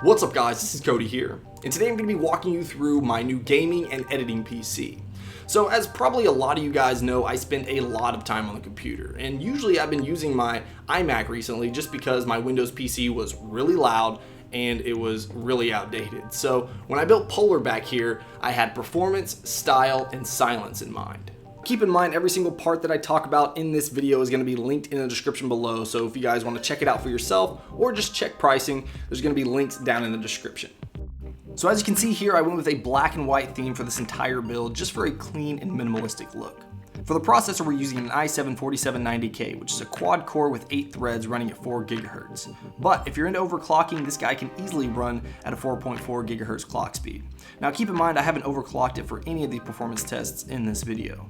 What's up guys, this is Cody here, and today I'm going to be walking you through my new gaming and editing PC. So as probably a lot of you guys know, I spend a lot of time on the computer, and usually I've been using my iMac recently just because my Windows PC was really loud and it was really outdated. So when I built Polar back here, I had performance, style, and silence in mind. Keep in mind, every single part that I talk about in this video is going to be linked in the description below, so if you guys want to check it out for yourself or just check pricing, there's going to be links down in the description. So as you can see here, I went with a black and white theme for this entire build, just for a clean and minimalistic look. For the processor, we're using an i7-4790K, which is a quad core with 8 threads running at 4 GHz. But if you're into overclocking, this guy can easily run at a 4.4 GHz clock speed. Now keep in mind, I haven't overclocked it for any of the performance tests in this video.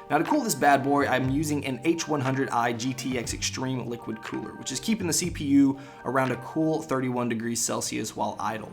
Now to cool this bad boy, I'm using an H100i GTX Extreme liquid cooler, which is keeping the CPU around a cool 31 degrees Celsius while idle.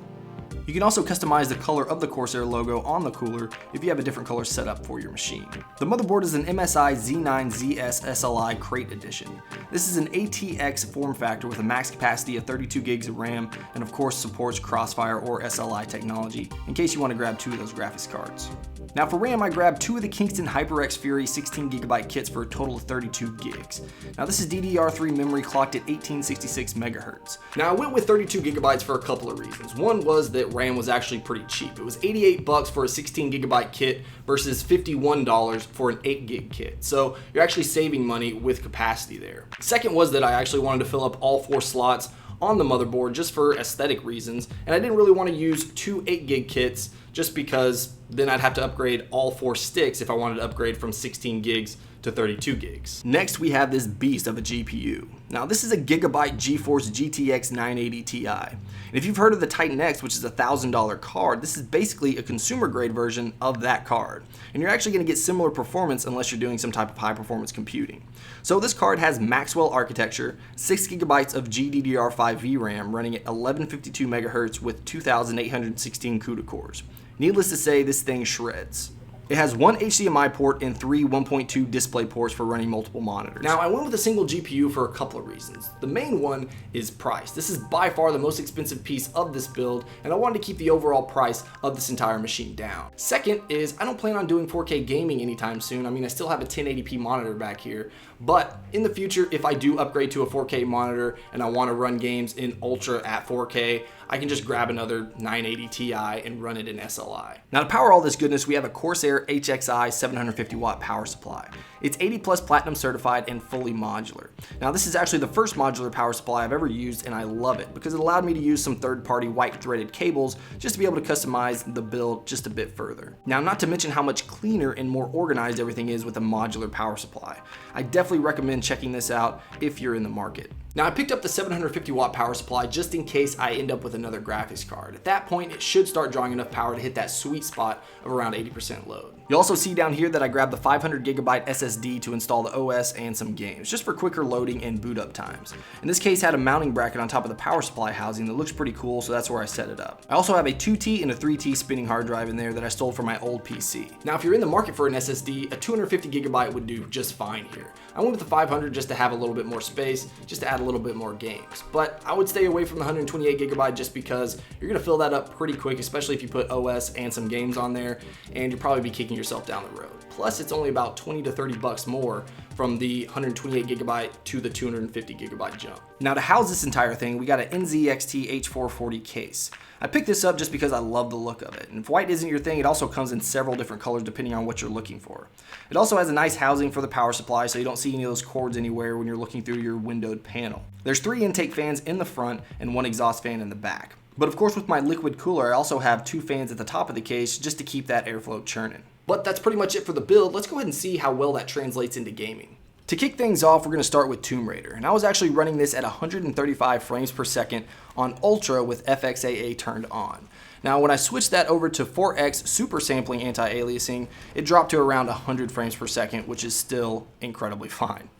You can also customize the color of the Corsair logo on the cooler if you have a different color set up for your machine. The motherboard is an MSI Z9ZS SLI Crate Edition. This is an ATX form factor with a max capacity of 32 gigs of RAM, and of course supports Crossfire or SLI technology in case you want to grab 2 of those graphics cards. Now for RAM, I grabbed 2 of the Kingston HyperX Fury 16GB kits for a total of 32 gigs. Now this is DDR3 memory clocked at 1866 MHz. Now I went with 32GB for a couple of reasons. One was that RAM was actually pretty cheap. It was $88 for a 16GB kit versus $51 for an 8GB kit. So you're actually saving money with capacity there. Second was that I actually wanted to fill up all 4 slots on the motherboard just for aesthetic reasons, and I didn't really want to use 2 8GB kits just because then I'd have to upgrade all 4 sticks if I wanted to upgrade from 16 gigs to 32 gigs. Next we have this beast of a GPU. Now this is a Gigabyte GeForce GTX 980 Ti. And if you've heard of the Titan X, which is a $1,000 card, this is basically a consumer grade version of that card. And you're actually going to get similar performance unless you're doing some type of high performance computing. So this card has Maxwell architecture, 6 GB of GDDR5 VRAM running at 1152 MHz with 2816 CUDA cores. Needless to say, this thing shreds. It has 1 HDMI port and 3 1.2 display ports for running multiple monitors. Now I went with a single GPU for a couple of reasons. The main one is price. This is by far the most expensive piece of this build, and I wanted to keep the overall price of this entire machine down. Second is I don't plan on doing 4K gaming anytime soon. I mean, I still have a 1080p monitor back here, but in the future, if I do upgrade to a 4K monitor and I want to run games in Ultra at 4K, I can just grab another 980 Ti and run it in SLI. Now to power all this goodness, we have a Corsair HXI 750 watt power supply. It's 80 plus platinum certified and fully modular. Now this is actually the first modular power supply I've ever used, and I love it because it allowed me to use some third-party white threaded cables just to be able to customize the build just a bit further. Now not to mention how much cleaner and more organized everything is with a modular power supply. I definitely recommend checking this out if you're in the market. Now I picked up the 750 watt power supply just in case I end up with another graphics card. At that point, it should start drawing enough power to hit that sweet spot of around 80% load. You'll also see down here that I grabbed the 500GB SSD to install the OS and some games, just for quicker loading and boot up times. In this case, had a mounting bracket on top of the power supply housing that looks pretty cool, so that's where I set it up. I also have a 2T and a 3T spinning hard drive in there that I stole from my old PC. Now if you're in the market for an SSD, a 250GB would do just fine here. I went with the 500 just to have a little bit more space, just to add a little bit more games. But I would stay away from the 128GB just because you're gonna fill that up pretty quick, especially if you put OS and some games on there, and you'll probably be kicking yourself down the road. Plus it's only about 20 to 30 bucks more from the 128GB to the 250GB jump. Now to house this entire thing, we got an NZXT H440 case. I picked this up just because I love the look of it, and if white isn't your thing, it also comes in several different colors depending on what you're looking for. It also has a nice housing for the power supply so you don't see any of those cords anywhere when you're looking through your windowed panel. There's 3 intake fans in the front and 1 exhaust fan in the back. But of course with my liquid cooler, I also have 2 fans at the top of the case just to keep that airflow churning. But that's pretty much it for the build. Let's go ahead and see how well that translates into gaming. To kick things off, we're going to start with Tomb Raider, and I was actually running this at 135 frames per second on Ultra with FXAA turned on. Now when I switched that over to 4X super sampling anti-aliasing, it dropped to around 100 frames per second, which is still incredibly fine.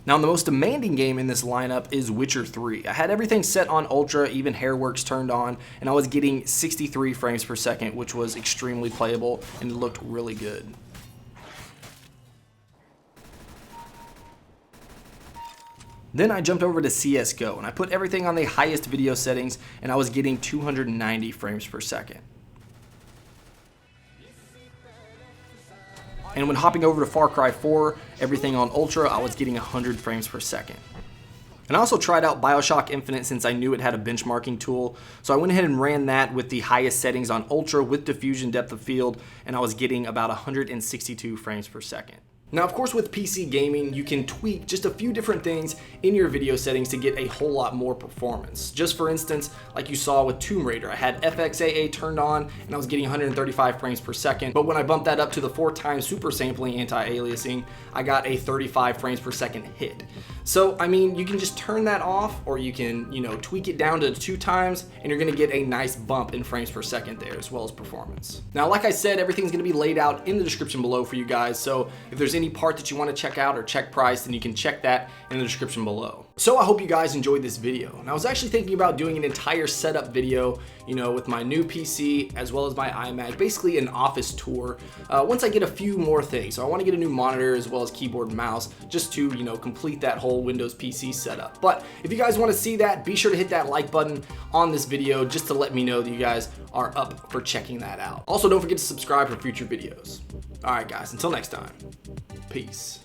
Now the most demanding game in this lineup is Witcher 3. I had everything set on Ultra, even Hairworks turned on, and I was getting 63 frames per second, which was extremely playable and it looked really good. Then I jumped over to CSGO and I put everything on the highest video settings and I was getting 290 frames per second. And when hopping over to Far Cry 4, everything on Ultra, I was getting 100 frames per second. And I also tried out BioShock Infinite since I knew it had a benchmarking tool. So I went ahead and ran that with the highest settings on Ultra with diffusion depth of field, and I was getting about 162 frames per second. Now, of course, with PC gaming, you can tweak just a few different things in your video settings to get a whole lot more performance. Just for instance, like you saw with Tomb Raider, I had FXAA turned on and I was getting 135 frames per second. But when I bumped that up to the 4x super sampling anti-aliasing, I got a 35 frames per second hit. So, I mean, you can just turn that off or you can, tweak it down to 2x and you're gonna get a nice bump in frames per second there as well as performance. Now, like I said, everything's gonna be laid out in the description below for you guys. So if there's any part that you want to check out or check price, then you can check that in the description below. So I hope you guys enjoyed this video. And I was actually thinking about doing an entire setup video, with my new PC as well as my iMac, basically an office tour, once I get a few more things. So I want to get a new monitor as well as keyboard and mouse just to, complete that whole Windows PC setup. But if you guys want to see that, be sure to hit that like button on this video just to let me know that you guys are up for checking that out. Also, don't forget to subscribe for future videos. All right, guys, until next time, peace.